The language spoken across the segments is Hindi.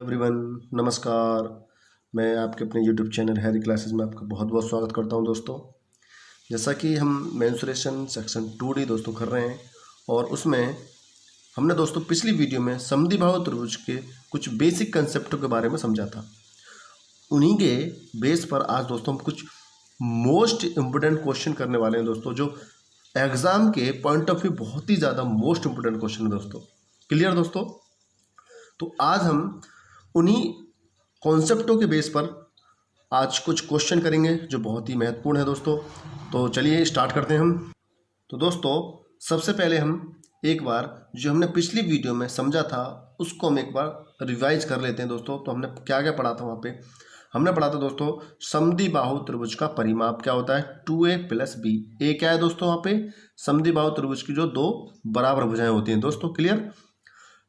एवरीवन, नमस्कार। मैं आपके अपने यूट्यूब चैनल हैरी क्लासेस में आपका बहुत बहुत स्वागत करता हूं दोस्तों। जैसा कि हम मेंसुरेशन सेक्शन 2D दोस्तों कर रहे हैं और उसमें हमने दोस्तों पिछली वीडियो में समद्विबाहु त्रिभुज के कुछ बेसिक कंसेप्टों के बारे में समझा था। उन्हीं के बेस पर आज दोस्तों हम कुछ मोस्ट इम्पोर्टेंट क्वेश्चन करने वाले हैं दोस्तों, जो एग्ज़ाम के पॉइंट ऑफ व्यू बहुत ही ज़्यादा मोस्ट इम्पोर्टेंट क्वेश्चन है दोस्तों। क्लियर दोस्तों? तो आज हम उन्हीं कॉन्सेप्टों के बेस पर आज कुछ क्वेश्चन करेंगे जो बहुत ही महत्वपूर्ण है दोस्तों। तो चलिए स्टार्ट करते हैं हम। तो दोस्तों सबसे पहले हम एक बार जो हमने पिछली वीडियो में समझा था उसको हम एक बार रिवाइज कर लेते हैं दोस्तों। तो हमने क्या क्या पढ़ा था वहाँ पे? हमने पढ़ा था दोस्तों समद्विबाहु त्रिभुज का परिमाप क्या होता है, 2a + b। ए क्या है दोस्तों? वहाँ पे समद्विबाहु त्रिभुज की जो दो बराबर भुजाएं होती हैं दोस्तों। क्लियर?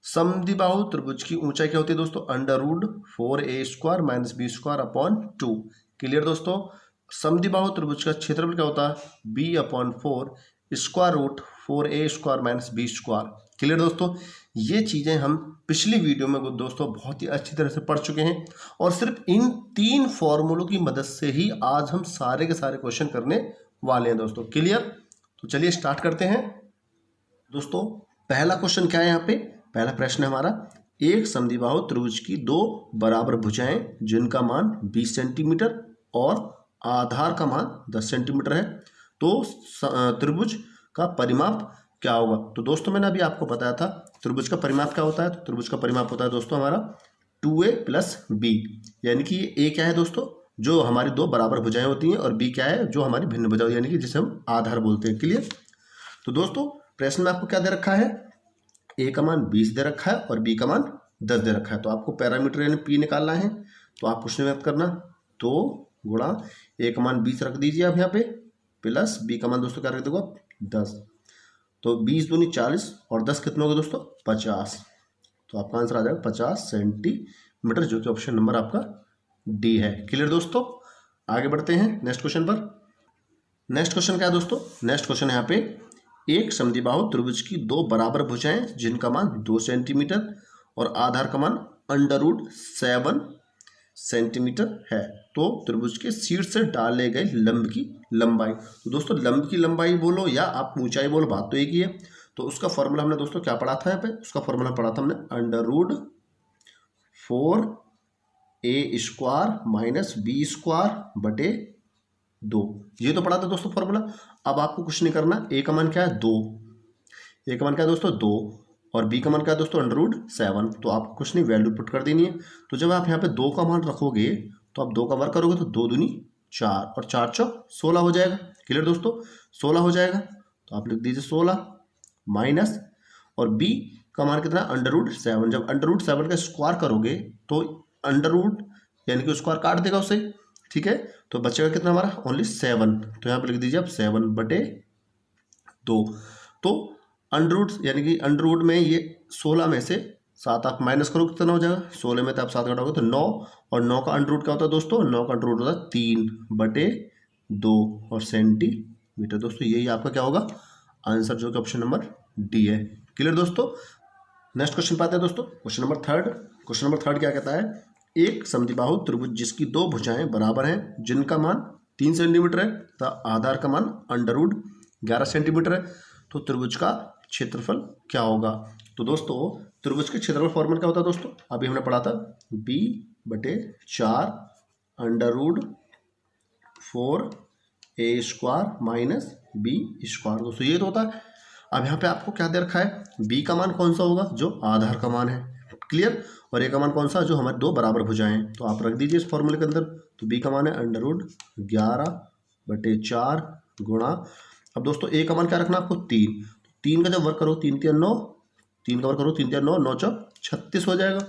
समद्विबाहु त्रिभुज की ऊंचाई क्या होती है दोस्तों? √4a² - b²/2। क्लियर दोस्तों? समद्विबाहु त्रिभुज का क्षेत्रफल क्या होता है? b/4 √4a² - b²। क्लियर दोस्तों? ये चीजें हम पिछली वीडियो में दोस्तों बहुत ही अच्छी तरह से पढ़ चुके हैं और सिर्फ इन 3 फॉर्मूलों की मदद से ही आज हम सारे के सारे क्वेश्चन करने वाले हैं दोस्तों। क्लियर? तो चलिए स्टार्ट करते हैं दोस्तों। पहला क्वेश्चन क्या है यहाँ पे? पहला प्रश्न है हमारा, एक समद्विबाहु त्रिभुज की दो बराबर भुजाएं जिनका मान 20 सेंटीमीटर और आधार का मान 10 सेंटीमीटर है, तो त्रिभुज का परिमाप क्या होगा? तो दोस्तों मैंने अभी आपको बताया था त्रिभुज का परिमाप क्या होता है। तो त्रिभुज का परिमाप होता है दोस्तों हमारा 2a + b, यानी कि ये a क्या है दोस्तों? जो हमारी दो बराबर भुजाएं होती हैं, और b क्या है? जो हमारी भिन्न भुजाएं, यानी कि जिसे हम आधार बोलते हैं। क्लियर? तो दोस्तों प्रश्न में आपको क्या दे रखा है? a का मान 20 दे रखा है और b का मान 10 दे रखा है। तो आपको पैरामीटर यानी p निकालना है। तो आप कुछ नहीं करना, 2 गुणा a का मान 20 रख दीजिए आप यहाँ पे, प्लस b का मान दोस्तों क्या रख दोगे? 10। तो 20 दूनी 40 और 10 कितने हो गए दोस्तों? 50। तो आपका आंसर आ जाएगा 50 सेंटीमीटर, जो कि ऑप्शन नंबर आपका डी है। क्लियर दोस्तों? आगे बढ़ते हैं नेक्स्ट क्वेश्चन पर। नेक्स्ट क्वेश्चन क्या है दोस्तों? नेक्स्ट क्वेश्चन है यहाँ पे, एक समद्विबाहु त्रिभुज की दो बराबर भुजाएं जिनका मान 2 सेंटीमीटर और आधार का मान √7 सेंटीमीटर है, तो त्रिभुज के शीर्ष से डाले गए लंब की लंबाई। तो दोस्तों लंब की लंबाई बोलो या आप ऊंचाई बोलो, बात तो एक ही है। तो उसका फॉर्मूला हमने दोस्तों क्या पढ़ा था यहाँ पे? उसका फॉर्मूला पढ़ा था हमने √4a² - b²/2। ये तो पढ़ा था दोस्तों फॉर्मूला। अब आपको कुछ नहीं करना, a का मान क्या है? 2। a का मान क्या है दोस्तों? 2। और b का मान क्या है दोस्तों? √7। तो आपको कुछ नहीं, वैल्यू पुट कर देनी है। तो जब आप यहाँ पे 2 का मान रखोगे तो आप 2 का वर्ग करोगे तो 2 दूनी 4 और 4 चौक 16 हो जाएगा। क्लियर दोस्तों? 16 हो जाएगा। तो आप लिख दीजिए 16 माइनस, और b का मान कितना? √7। जब √7 का स्क्वायर करोगे तो अंडर यानी कि स्क्वायर काट देगा उसे। ठीक है? तो बचेगा कितना हमारा? ओनली 7। तो यहाँ पे लिख दीजिए आप 7/2। तो अंडर यानी कि अंडर में ये 16 में से 7 आप माइनस करो, कितना हो जाएगा? 16 में तो आप 7 घटाओगे तो 9, और 9 का अंडर क्या होता है दोस्तों? 9 का अंडर होता है 3/2 और सेंटीमीटर। दोस्तों यही आपका क्या होगा? आंसर, जो कि ऑप्शन नंबर डी है। क्लियर दोस्तों? नेक्स्ट क्वेश्चन पाते हैं दोस्तों, question number third. Question number third क्या कहता है? एक समद्विबाहु त्रिभुज जिसकी दो भुजाएं बराबर हैं जिनका मान 3 सेंटीमीटर है तथा आधार का मान √11 सेंटीमीटर है, तो त्रिभुज का क्षेत्रफल क्या होगा? तो दोस्तों त्रिभुज के क्षेत्रफल फॉर्मूला क्या होता है दोस्तों? अभी हमने पढ़ा था b/4 √4a² - b²। दोस्तों ये तो होता है। अब यहाँ पे आपको क्या दे रखा है? b का मान कौन सा होगा? जो आधार का मान है। क्लियर? और a का मान कौन सा? जो हमारे दो बराबर भुजाएं हैं। तो आप रख दीजिए इस फॉर्मूले के अंदर। तो b का मान है √11/4 गुणा, अब दोस्तों a का मान क्या रखना आपको? 3। 3 का जब वर्क करो, 3 3 9, 3 का वर्क करो 3 3 9, 9 चौक 36 हो जाएगा।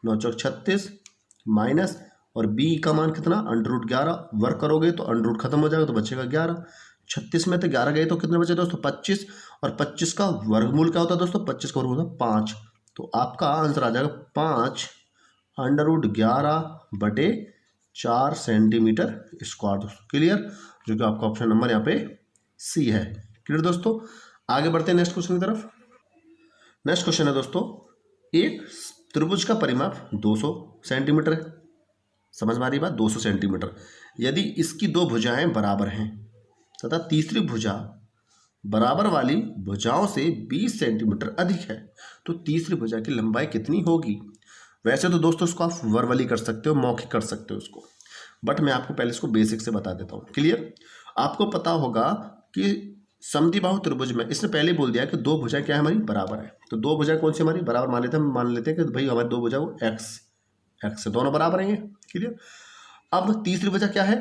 9 चौक 36 माइनस, और b का मान कितना? √11 वर्क करोगे तो अंडर खत्म हो जाएगा, तो बचेगा 11। 36 में तो 11 गए तो कितने बचे दोस्तों? 25। और 25 का वर्गमूल क्या होता है दोस्तों? 25 का वर्गमूल होता है 5। तो आपका आंसर आ जाएगा 5 √11/4 सेंटीमीटर स्क्वायर दोस्तों। क्लियर? जो कि आपका ऑप्शन नंबर यहाँ पे सी है। क्लियर दोस्तों? आगे बढ़ते हैं नेक्स्ट क्वेश्चन की तरफ। नेक्स्ट क्वेश्चन है दोस्तों, एक त्रिभुज का परिमाप 200 सेंटीमीटर है, समझ में आ रही बात, 200 सेंटीमीटर। यदि इसकी दो भुजाएं बराबर हैं तथा तीसरी भुजा बराबर वाली भुजाओं से 20 सेंटीमीटर अधिक है तो तीसरी भुजा की लंबाई कितनी होगी। वैसे तो दोस्तों इसको आप वर्बली कर सकते हो, मौखिक कर सकते हो उसको, बट मैं आपको पहले इसको बेसिक से बता देता हूँ। क्लियर। आपको पता होगा कि समद्विबाहु त्रिभुज में इसने पहले बोल दिया कि दो भुजाएं क्या है हमारी बराबर है, तो दो भुजाएं कौन सी हमारी बराबर मान लेते हैं, हम मान लेते हैं कि भाई हमारी दो भुजा वो एक्स से दोनों बराबर हैं। क्लियर। अब तीसरी भुजा क्या है,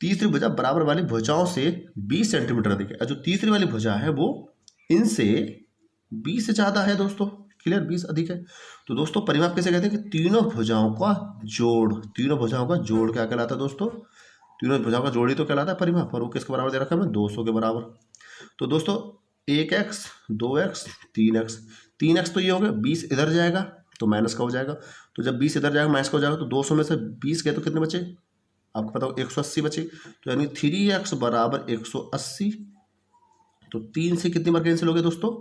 तीसरी भुजा बराबर वाली भुजाओं से 20 सेंटीमीटर अधिक है। जो तीसरी वाली भुजा है वो इनसे 20 से ज़्यादा है दोस्तों। क्लियर, 20 अधिक है। तो दोस्तों परिमाप कैसे कहते हैं कि तीनों भुजाओं का जोड़, तीनों भुजाओं का जोड़ क्या कहलाता है दोस्तों, तीनों भुजाओं का जोड़ ही तो कहलाता है परिमाप। और वो किसके बराबर दे रखा है हमें, 200 के बराबर। तो दोस्तों 1x 2x 3x, 3x तो ये हो गया, 20 इधर जाएगा तो माइनस का हो जाएगा, तो जब 20 इधर जाएगा माइनस का हो जाएगा, तो 200 में से 20 गए तो कितने बचे, आपको पता हो 180 बचे। तो यानी 3x बराबर 180, तो 3 से कितनी बार कैंसिल हो गए दोस्तों,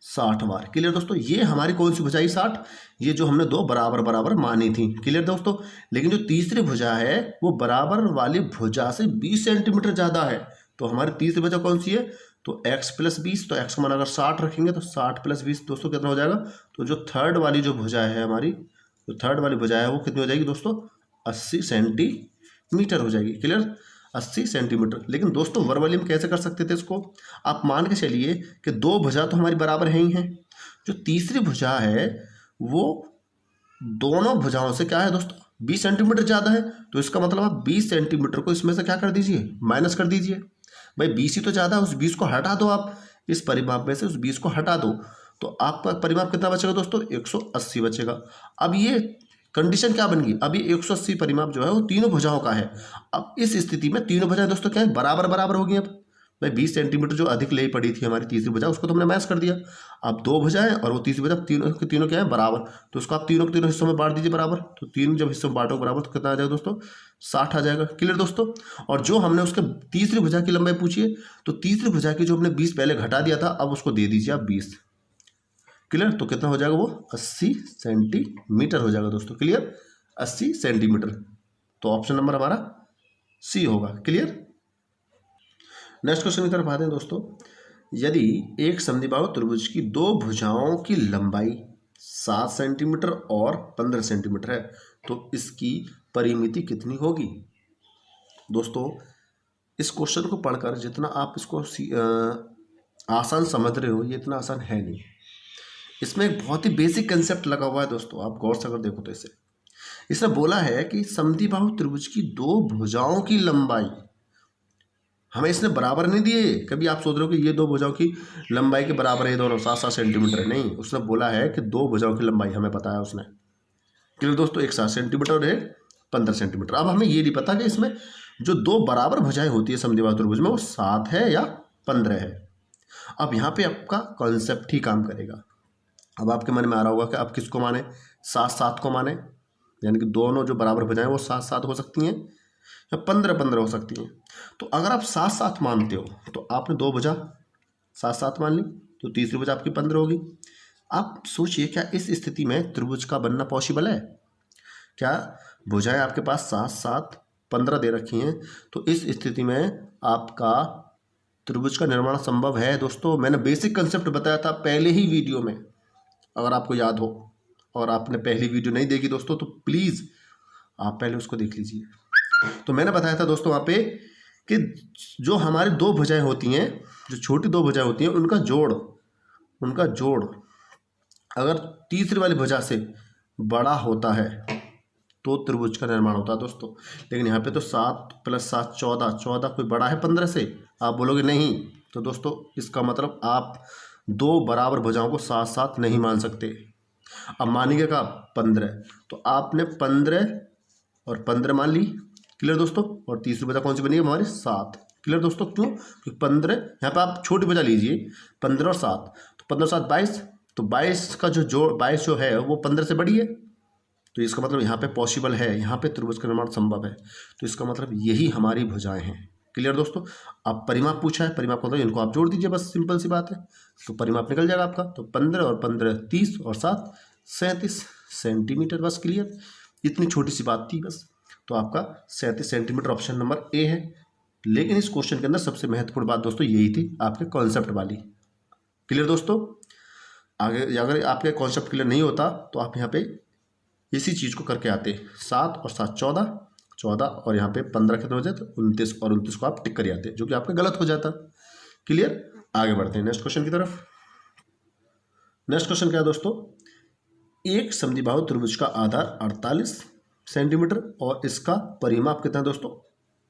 60 बार। क्लियर दोस्तों। ये हमारी कौन सी भुजा है, 60, ये जो हमने दो बराबर बराबर मानी थी। क्लियर दोस्तों। लेकिन जो तीसरी भुजा है वो बराबर वाली भुजा से 20 सेंटीमीटर ज़्यादा है, तो हमारी तीसरी भुजा कौन सी है, तो x + 20, तो x का मान अगर 60 रखेंगे तो 60 + 20 दोस्तों कितना हो जाएगा, तो जो थर्ड वाली जो भुजा है हमारी, जो थर्ड वाली भुजा है वो कितनी हो जाएगी दोस्तों, 80 सेंटीमीटर हो जाएगी। Clear, 80 centimetre. लेकिन दोस्तों वर्बली हम कैसे कर सकते थे इसको, आप मान के चलिए कि दो भुजा तो हमारी बराबर है ही हैं, जो तीसरी भुजा है वो दोनों भुजाओं से क्या है दोस्तों 20 सेंटीमीटर ज़्यादा है, तो इसका मतलब आप 20 सेंटीमीटर को इसमें से क्या कर दीजिए, माइनस कर दीजिए। भाई 20 ही तो ज़्यादा है, उस 20 को हटा दो, आप इस परिमाप में से उस 20 को हटा दो, तो आपका परिमाप कितना बचेगा दोस्तों, 180 बचेगा। अब ये कंडीशन क्या बन गई, अब ये 180 परिमाप जो है वो तीनों भुजाओं का है। अब इस स्थिति में तीनों भुजाएं दोस्तों क्या है, बराबर बराबर होगी। अब भाई 20 सेंटीमीटर जो अधिक ले पड़ी थी हमारी तीसरी भुजा, उसको तो हमने मैच कर दिया। अब दो भुजाएं और वो तीसरी भुजा, तीनों के तीनों क्या है बराबर, तो उसको आप तीनों के तीनों हिस्सों में बांट दीजिए बराबर, तो तीन जब हिस्सों में बांटो बराबर तो कितना आ जाएगा दोस्तों, 60 आ जाएगा। क्लियर दोस्तों। और जो हमने उसके तीसरी भुजा की लंबाई पूछी है, तो तीसरी भुजा की जो हमने 20 पहले घटा दिया था, अब उसको दे दीजिए आप 20। क्लियर, तो कितना हो जाएगा वो 80 सेंटीमीटर हो जाएगा दोस्तों। Clear, 80 centimetre. तो ऑप्शन नंबर हमारा सी होगा। क्लियर। नेक्स्ट क्वेश्चन की तरफ आते हैं दोस्तों। यदि एक समद्विबाहु त्रिभुज की दो भुजाओं की लंबाई 7 सेंटीमीटर और 15 सेंटीमीटर है तो इसकी परिमिति कितनी होगी। दोस्तों इस क्वेश्चन को पढ़कर जितना आप इसको आसान समझ रहे हो, ये इतना आसान है नहीं। इसमें एक बहुत ही बेसिक कंसेप्ट लगा हुआ है दोस्तों, आप गौर से अगर देखो तो इसे, इसने बोला है कि समद्विबाहु त्रिभुज की दो भुजाओं की लंबाई, हमें इसने बराबर नहीं दिए। कभी आप सोच रहे हो कि ये दो भुजाओं की लंबाई के बराबर है दोनों, 7-7 सेंटीमीटर है, नहीं, उसने बोला है कि दो भुजाओं की लंबाई हमें बताया उसने। क्लियर दोस्तों, एक 7 सेंटीमीटर और एक 15 सेंटीमीटर। अब हमें ये नहीं पता कि इसमें जो दो बराबर भुजाएं होती है समद्विबाहु त्रिभुज में वो 7 है या 15 है। अब यहाँ पे आपका कॉन्सेप्ट ही काम करेगा। अब आपके मन में आ रहा होगा कि आप किसको माने, 7-7 को माने, यानी कि दोनों जो बराबर भुजाएं वो 7-7 हो सकती हैं या 15-15 हो सकती हैं। तो अगर आप 7-7 मानते हो तो आपने दो भुजा 7-7 मान ली, तो तीसरी भुजा आपकी 15 होगी। आप सोचिए क्या इस स्थिति में त्रिभुज का बनना पॉसिबल है, क्या भुजाएं आपके पास 7-7 15 दे रखी हैं, तो इस स्थिति में आपका त्रिभुज का निर्माण संभव है। दोस्तों मैंने बेसिक कंसेप्ट बताया था पहले ही वीडियो में, अगर आपको याद हो, और आपने पहली वीडियो नहीं देखी दोस्तों तो प्लीज़ आप पहले उसको देख लीजिए। तो मैंने बताया था दोस्तों वहाँ पे कि जो हमारी दो भुजाएं होती हैं, जो छोटी दो भुजाएं होती हैं, उनका जोड़ अगर तीसरी वाली भुजा से बड़ा होता है तो त्रिभुज का निर्माण होता है दोस्तों। लेकिन यहाँ पे तो 7 + 7 14 कोई बड़ा है 15 से, आप बोलोगे नहीं, तो दोस्तों इसका मतलब आप दो बराबर भुजाओं को 7-7 नहीं मान सकते। अब मानिएगा का 15, तो आपने 15 और 15 मान ली। क्लियर दोस्तों। और तीसरी भुजा कौन सी बनी है हमारी, 7। क्लियर दोस्तों, क्यों, क्योंकि 15, यहाँ पे आप छोटी भुजा लीजिए 15 और 7, तो 15 और 7 22, तो 22 का जो जोड़ 22 जो है वो 15 से बड़ी है, तो इसका मतलब यहाँ पे पॉसिबल है, यहाँ पे त्रिभुज का निर्माण संभव है। तो इसका मतलब यही हमारी भुजाएं हैं। क्लियर दोस्तों। आप परिमाप पूछा है, परिमाप मतलब इनको आप जोड़ दीजिए, बस सिंपल सी बात है, तो परिमाप निकल जाएगा आपका। तो 15 और 15 30 और 7 37। सेंटीमीटर। बस क्लियर, इतनी छोटी सी बात थी बस। तो आपका 37 सेंटीमीटर ऑप्शन नंबर ए है। लेकिन इस क्वेश्चन के अंदर सबसे महत्वपूर्ण बात दोस्तों यही थी, आपके कॉन्सेप्ट वाली। क्लियर दोस्तों, आगे अगर आपके कॉन्सेप्ट क्लियर नहीं होता तो आप यहाँ पे इसी चीज़ को करके आते, 7 और 7 14, 14 और यहाँ पे 15 कितने हो जाते, 29 और 29 को आप टिक कर आते, जो कि आपका गलत हो जाता। क्लियर, आगे बढ़ते हैं नेक्स्ट क्वेश्चन की तरफ। नेक्स्ट क्वेश्चन क्या है दोस्तों, एक समद्विबाहु त्रिभुज का आधार 48 सेंटीमीटर और इसका परिमाप कितना है दोस्तों,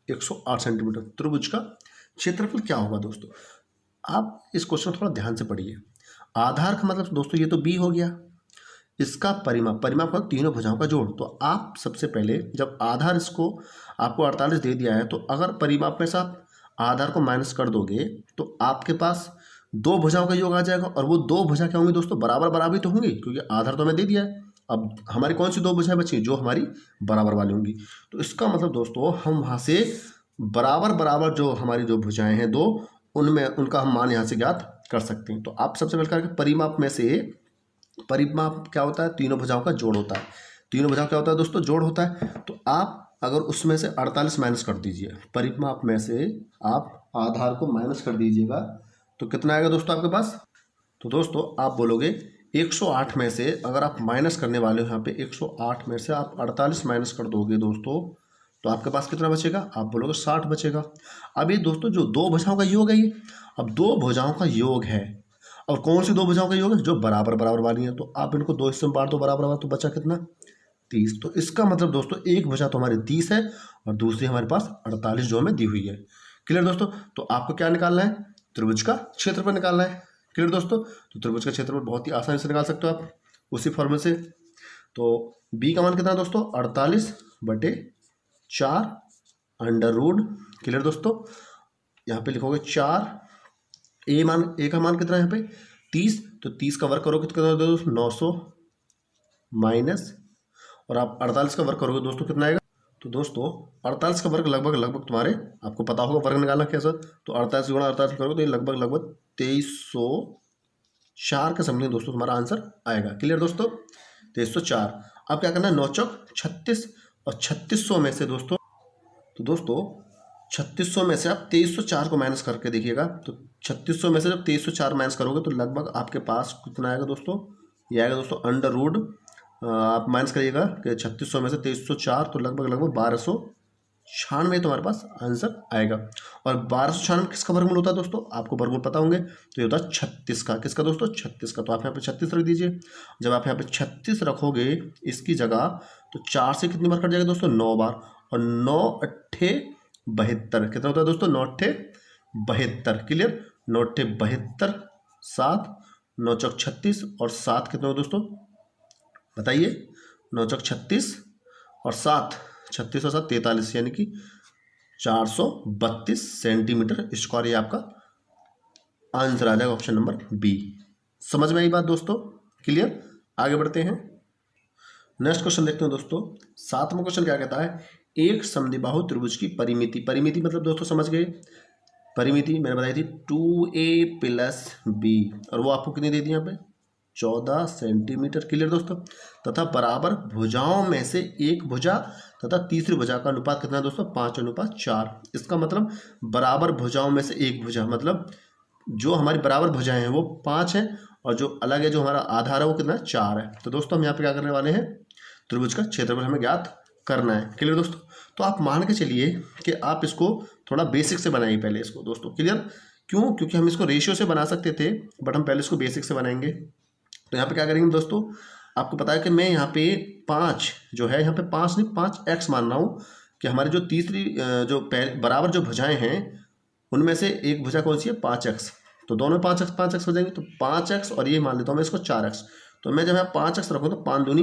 108 सेंटीमीटर। त्रिभुज का क्षेत्रफल क्या होगा दोस्तों। आप इस क्वेश्चन को थोड़ा ध्यान से पढ़िए। आधार का मतलब दोस्तों ये तो बी हो गया, इसका परिमाप, परिमाप का तीनों भुजाओं का जोड़। तो आप सबसे पहले जब आधार इसको आपको 48 दे दिया है, तो अगर परिमाप में से आप आधार को माइनस कर दोगे तो आपके पास दो भुजाओं का योग आ जाएगा। और वो दो भुजा क्या होंगी दोस्तों, बराबर बराबर तो होंगी, क्योंकि आधार तो हमें दे दिया है। अब हमारी कौन सी दो भुजाएं बची, जो हमारी बराबर वाली होंगी। तो इसका मतलब दोस्तों हम वहाँ से बराबर बराबर जो हमारी जो भुजाएं हैं दो, उनमें उनका हम मान यहाँ से ज्ञात कर सकते हैं। तो आप सबसे पहले करके परिमाप में से, परिमाप क्या होता है, तीनों भुजाओं का जोड़ होता है। तीनों भुजाओं क्या होता है दोस्तों, जोड़ होता है। तो आप अगर उसमें से 48 माइनस कर दीजिए, परिमाप में से आप आधार को माइनस कर दीजिएगा, तो कितना आएगा दोस्तों आपके पास। तो दोस्तों आप बोलोगे 108 में से अगर आप माइनस करने वाले हो यहाँ पे, 108 में से आप 48 माइनस कर दोगे दोस्तों, तो आपके पास कितना बचेगा, आप बोलोगे 60 बचेगा। अब ये दोस्तों जो दो भुजाओं का योग है ये, अब दो भुजाओं का योग है, और कौन सी दो भुजाओं का योग है, जो बराबर बराबर वाली है। तो आप इनको दो हिस्से में बांट दो बराबर बराबर, तो बचा कितना, 30। तो इसका मतलब दोस्तों एक भुजा तो हमारी 30 है और दूसरी हमारे पास 48 जो हमें दी हुई है। क्लियर दोस्तों, तो आपको क्या निकालना है, त्रिभुज का क्षेत्रफल निकालना है। क्लियर दोस्तों, तो त्रिभुज का क्षेत्रफल बहुत ही आसानी से निकाल सकते हो आप उसी फॉर्मूले से। तो बी का मान कितना है दोस्तों, 48/4 अंडर रूट। क्लियर दोस्तों, यहाँ पे लिखोगे 4, ए का मान कितना है यहाँ पे 30, तो 30 का वर्ग करोगे तो कितना होगा दोस्तों 900 माइनस, और आप 48 का वर्ग करोगे दोस्तों कितना आएगा। तो दोस्तों 48 का वर्ग लगभग तुम्हारे, आपको पता होगा वर्ग निकालना कैसा, तो 48 गुणा 48 करोगे तो ये लगभग 2304 के समथिंग दोस्तों तुम्हारा आंसर आएगा। क्लियर दोस्तों, 2304। अब क्या करना है, 9 चौक 36 और 3600 में से दोस्तों, तो दोस्तों 3600 में से आप 2304 को माइनस करके देखिएगा। तो 3600 में से जब 2304 माइनस करोगे तो लगभग आपके पास कितना आएगा दोस्तों, ये आएगा दोस्तों अंडर रूट, आप माइनस करिएगा कि 3600 में से 2304, तो लगभग 1296 तुम्हारे पास आंसर आएगा। और 1296 किसका वर्गमूल होता है दोस्तों, आपको वर्गमूल पता होंगे, तो ये होता है 36 का। किसका दोस्तों, 36 का। तो आप यहाँ पे 36 रख दीजिए। जब आप यहाँ पे 36 रखोगे इसकी जगह, तो 4 से कितनी बार कट जाएगा दोस्तों, 9 बार, और 9 अट्ठे 72 कितना होता है दोस्तों, 9 अट्ठे 72। क्लियर, 9 अट्ठे 72, 7 9 चौक 36 और 7 कितना हो दोस्तों बताइए, 9 चौक 36 और 7, 36 और 7 43, यानी कि 432 सेंटीमीटर स्क्वायर, ये आपका आंसर आ जाएगा ऑप्शन नंबर बी। समझ में आई बात दोस्तों। क्लियर, आगे बढ़ते हैं। नेक्स्ट क्वेश्चन देखते हैं दोस्तों। 7वां क्वेश्चन क्या कहता है, एक समद्विबाहु त्रिभुज की परिमिति, परिमिति मतलब दोस्तों समझ गए, परिमिति मैंने बताई थी 2a + b, और वो आपको कितनी दे दी यहाँ पे 14 सेंटीमीटर। क्लियर दोस्तों, तथा बराबर भुजाओं में से एक भुजा तथा तीसरी भुजा का अनुपात कितना है दोस्तों, 5:4। इसका मतलब बराबर भुजाओं में से एक भुजा, मतलब जो हमारी बराबर भुजाएं हैं वो 5 हैं, और जो अलग है, जो हमारा आधार है वो कितना 4 है। तो दोस्तों हम यहाँ पे क्या करने वाले हैं, त्रिभुज का क्षेत्रफल हमें ज्ञात करना है। क्लियर दोस्तों, तो आप मान के चलिए कि आप इसको थोड़ा बेसिक से बनाइए पहले इसको दोस्तों। क्लियर, क्यों, क्योंकि हम इसको रेशियो से बना सकते थे, बट हम पहले इसको बेसिक से बनाएंगे। तो यहाँ पे क्या करेंगे दोस्तों, आपको पता है कि मैं यहाँ पे 5 जो है, यहाँ पे 5 नहीं 5x मान रहा हूँ, कि हमारी जो तीसरी जो बराबर जो भुजाएं हैं उनमें से एक भुजा कौन सी है 5x, तो दोनों 5x हो जाएंगे। तो 5x और ये मान लेता हूँ मैं इसको 4x, तो मैं जब यहाँ 5x रखूँ तो 5 दूनी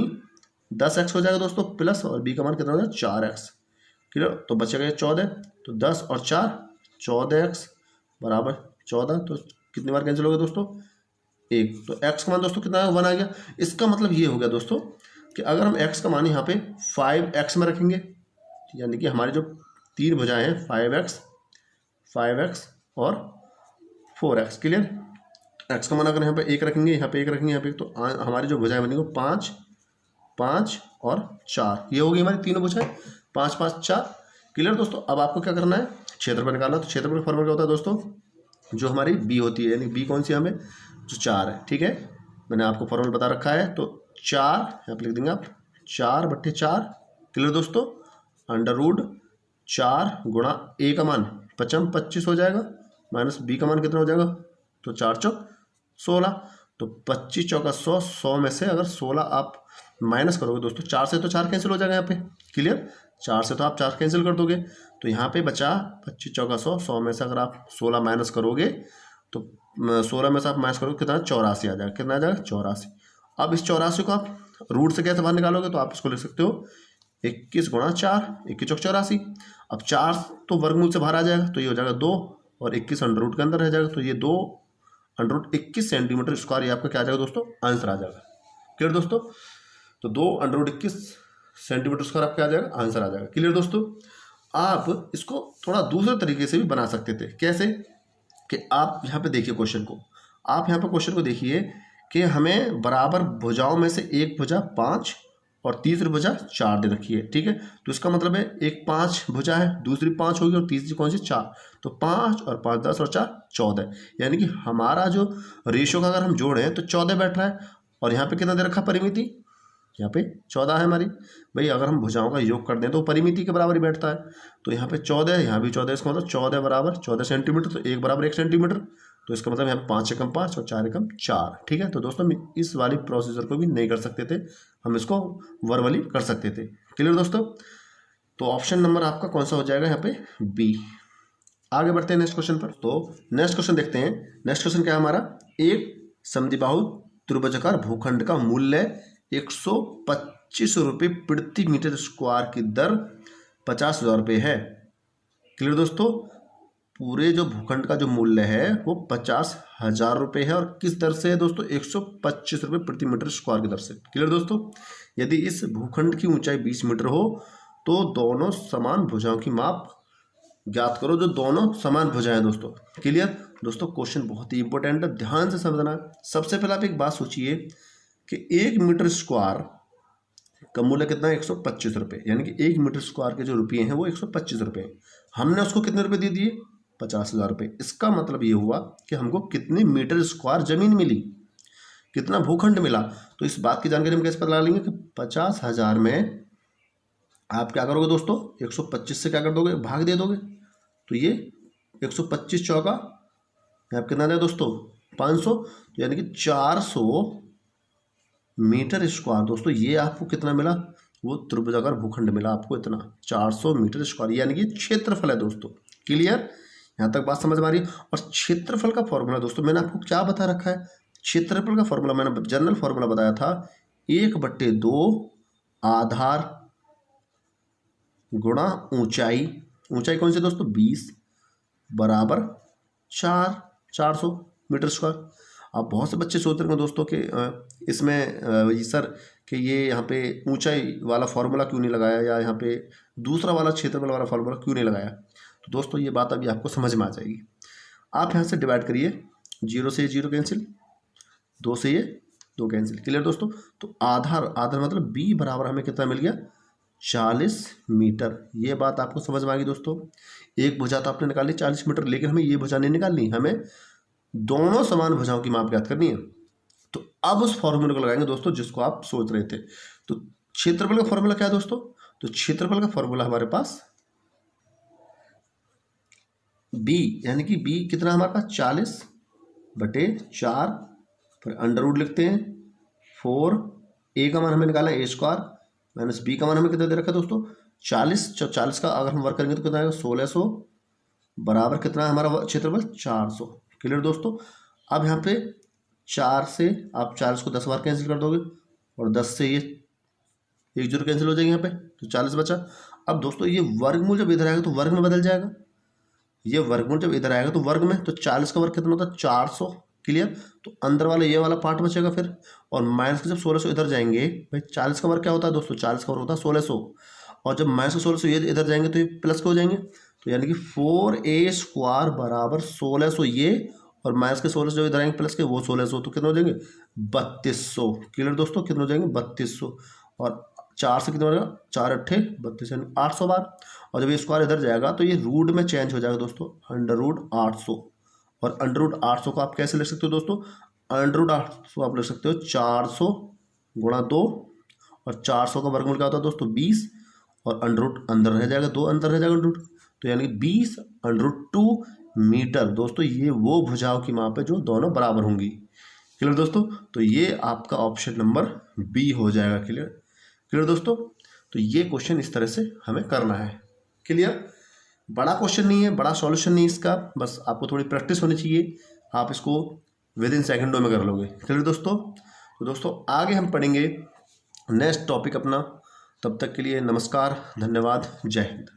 10x हो जाएगा दोस्तों, प्लस और b का मान कितना हो जाएगा 4x। क्लियर, तो बचेगा 14, तो 10 और 4 14x बराबर 14, तो कितनी बार कैंसिल हो गया दोस्तों, 1। तो x का मान दोस्तों कितना है 1 आ गया। इसका मतलब ये हो गया दोस्तों कि अगर हम x का मान यहाँ पे 5x में रखेंगे, यानी कि हमारी जो तीन भुजाएं हैं 5x और 4x। क्लियर, x का मान अगर यहाँ पे 1 रखेंगे, यहाँ पे 1 रखेंगे, यहाँ पे 1, तो हमारी जो भुजाएं बनेंगी 5 5 और 4, ये होगी हमारी तीनों भुजाएं, 5 5 4। क्लियर दोस्तों। अब आपको क्या करना है, क्षेत्रफल निकालना। तो क्षेत्रफल का फॉर्मूला क्या होता है दोस्तों, जो हमारी बी होती है, यानी बी कौन सी हमें, जो 4 है, ठीक है, मैंने आपको फॉर्मूला बता रखा है। तो 4 यहाँ पे लिख देंगे आप, 4/4। क्लियर दोस्तों। √4 गुणा ए का मान 25 हो जाएगा, माइनस बी का मान कितना हो जाएगा, तो 4 चौक 16। तो 25 चौका 100, 100 में से अगर 16 आप माइनस करोगे दोस्तों, 4 से तो 4 कैंसिल हो जाएगा यहाँ पे। क्लियर, 4 से तो आप 4 कैंसिल कर दोगे, तो यहाँ पे बचा 25 चौका 100, 100 में से अगर आप 16 माइनस करोगे तो 16 में से आप माइनस करोगे कितना, 84 आ जाएगा। कितना आ जाएगा, 84। अब इस 84 को आप रूट से कैसे बाहर निकालोगे, तो आप इसको लिख सकते हो 21 गुणा 4, 21 चौक 84। अब 4 तो वर्गमूल से बाहर आ जाएगा, तो ये हो जाएगा 2, और 21 अंडर रूट के अंदर रह जाएगा, तो ये 2 अंडर रूट 21 सेंटीमीटर स्क्वायर, ये आपका क्या आ जाएगा दोस्तों, आंसर आ जाएगा। क्लियर दोस्तों। तो 2 अंडर रूट 21 सेंटीमीटर स्क्वायर आपका आ जाएगा, आंसर आ जाएगा। क्लियर दोस्तों। आप इसको थोड़ा दूसरे तरीके से भी बना सकते थे। कैसे, कि आप यहाँ पे देखिए क्वेश्चन को, आप यहाँ पे क्वेश्चन को देखिए कि हमें बराबर भुजाओं में से एक भुजा 5 और तीसरी भुजा 4 दे रखी है, ठीक है। तो इसका मतलब है एक 5 भुजा है, दूसरी 5 होगी, और तीसरी कौन सी, 4। तो 5 और 5 10 और 4 14, यानी कि हमारा जो रेशो का अगर हम जोड़ें तो 14 बैठ रहा है। और यहाँ पे कितना दे रखा, परिमिति, यहाँ पे 14 है हमारी। भाई अगर हम भुजाओं का योग कर दें तो परिमिति के बराबर ही बैठता है। तो यहाँ पे 14 है, यहाँ भी 14, इसका मतलब 14 बराबर 14 सेंटीमीटर, तो 1 बराबर 1 सेंटीमीटर। तो इसका मतलब यहाँ पे 5 एकम 5 और 4 एकम 4, ठीक है। तो दोस्तों हम इस वाली प्रोसीजर को भी नहीं कर सकते थे, हम इसको वर्बली कर सकते थे। क्लियर दोस्तों। तो ऑप्शन नंबर आपका कौन सा हो जाएगा यहाँ पे, बी। आगे बढ़ते हैं नेक्स्ट क्वेश्चन पर। तो नेक्स्ट क्वेश्चन देखते हैं। नेक्स्ट क्वेश्चन क्या है हमारा, एक समद्विबाहु त्रिभुजाकार भूखंड का मूल्य 125 रुपये प्रति मीटर स्क्वायर की दर 50,000 रुपये है। क्लियर दोस्तों। पूरे जो भूखंड का जो मूल्य है वो 50,000 रुपये है, और किस दर से है दोस्तों, 125 रुपये प्रति मीटर स्क्वायर की दर से। क्लियर दोस्तों। यदि इस भूखंड की ऊंचाई 20 मीटर हो तो दोनों समान भुजाओं की माप ज्ञात करो, जो दोनों समान भुजाएं दोस्तों। क्लियर दोस्तों। क्वेश्चन बहुत ही इंपॉर्टेंट है, ध्यान से समझना। सबसे पहले आप एक बात सोचिए कि 1 मीटर स्क्वायर का मूल्य कितना है, 125 रुपये, यानी कि 1 मीटर स्क्वायर के जो रुपये हैं वो 125 रुपये। हमने उसको कितने रुपए दे दिए, 50,000 रुपये। इसका मतलब ये हुआ कि हमको कितनी मीटर स्क्वायर जमीन मिली, कितना भूखंड मिला। तो इस बात की जानकारी हम कैसे पता लगा लेंगे कि 50,000 में आप क्या करोगे दोस्तों, 125 से क्या कर दोगे, भाग दे दोगे। तो ये 125 चौका आप कितना दे दोस्तों, 500, तो यानी कि 400 मीटर स्क्वायर दोस्तों। ये आपको कितना मिला, वो त्रिभुजाकार भूखंड मिला आपको इतना, 400 मीटर स्क्वायर, यानी कि क्षेत्रफल है दोस्तों। क्लियर, यहाँ तक बात समझ में आ रही है। और क्षेत्रफल का फॉर्मूला दोस्तों मैंने आपको क्या बता रखा है, क्षेत्रफल का फॉर्मूला मैंने जनरल फॉर्मूला बताया था, 1/2 आधार गुणा ऊंचाई, ऊंचाई कौन सी दोस्तों, 20 बराबर 400 मीटर स्क्वायर। अब बहुत से बच्चे सोच रहे हैं दोस्तों कि इसमें सर कि ये यहाँ पे ऊंचाई वाला फार्मूला क्यों नहीं लगाया, या यहाँ पे दूसरा वाला क्षेत्रफल वाला फार्मूला क्यों नहीं लगाया। तो दोस्तों ये बात अभी आपको समझ में आ जाएगी। आप यहाँ से डिवाइड करिए, 0 से ये 0 कैंसिल, 2 से ये 2 कैंसिल। क्लियर दोस्तों। तो आधार मतलब b बराबर हमें कितना मिल गया, 40 मीटर। ये बात आपको समझ में आ गई दोस्तों। एक भुजा तो आपने निकाली 40 मीटर, लेकिन हमें ये भुजा नहीं निकालनी, हमें दोनों समान भुजाओं की माप ज्ञात करनी है। तो अब उस फॉर्मूले को लगाएंगे दोस्तों जिसको आप सोच रहे थे। तो क्षेत्रफल का फॉर्मूला क्या है दोस्तों, तो क्षेत्रफल का फॉर्मूला हमारे पास b, यानी कि b कितना हमारे पास 40/4, फिर अंडर रूट लिखते हैं 4, a का मान हमें निकालना है a² माइनस b का मान हमें कितना दे रखा है दोस्तों 40 का अगर हम वर्क करेंगे तो कितना आएगा 1600 बराबर कितना है हमारा क्षेत्रफल 400। क्लियर दोस्तों। अब यहाँ पे 4 से आप 40 को 10 बार कैंसिल कर दोगे, और 10 से ये 1 0 कैंसिल हो जाएगी यहाँ पे, तो 40 बचा। अब दोस्तों ये वर्गमूल जब इधर आएगा तो वर्ग में बदल जाएगा, ये वर्गमूल जब इधर आएगा तो वर्ग में, तो 40 का वर्ग कितना होता है 400। क्लियर। तो अंदर वाला ये वाला पार्ट बचेगा फिर, और माइनस के जब 1600 इधर जाएंगे, भाई 40 का वर्ग क्या होता है दोस्तों, 40 का वर्ग होता है 1600, और जब माइनस के 1600 ये इधर जाएंगे तो ये प्लस के हो जाएंगे, तो यानी कि 4a² बराबर 1600 ये, और माइनस के 1600 जो इधर आएंगे प्लस के वो 1600, तो कितने हो जाएंगे 3200। क्लियर दोस्तों, कितने हो जाएंगे 3200। और 4 से कितना बनेगा, 4 अट्ठे 32 यानी 800 बार। और जब ये स्क्वायर इधर जाएगा तो ये रूट में चेंज हो जाएगा दोस्तों, अंडर रूट 800। और अंडर रूट 800 को आप कैसे लिख सकते हो दोस्तों, अंडर रूट 800 आप लिख सकते हो 400 गुणा 2, और 400 का वर्गमूल क्या होता है दोस्तों 20, और अंडर रूट अंदर रह जाएगा, 2 अंदर रह जाएगा अंडर रूट, तो यानी 20 अंडर रूट 2 मीटर। दोस्तों ये वो भुजाओं की माप है जो दोनों बराबर होंगी। क्लियर दोस्तों, तो ये आपका ऑप्शन नंबर बी हो जाएगा। क्लियर क्लियर दोस्तों, तो ये क्वेश्चन इस तरह से हमें करना है। क्लियर, बड़ा क्वेश्चन नहीं है, बड़ा सॉल्यूशन नहीं इसका, बस आपको थोड़ी प्रैक्टिस होनी चाहिए, आप इसको विद इन सेकेंडों में कर लोगे। क्लियर दोस्तों, तो दोस्तों आगे हम पढ़ेंगे नेक्स्ट टॉपिक अपना। तब तक के लिए नमस्कार, धन्यवाद, जय हिंद।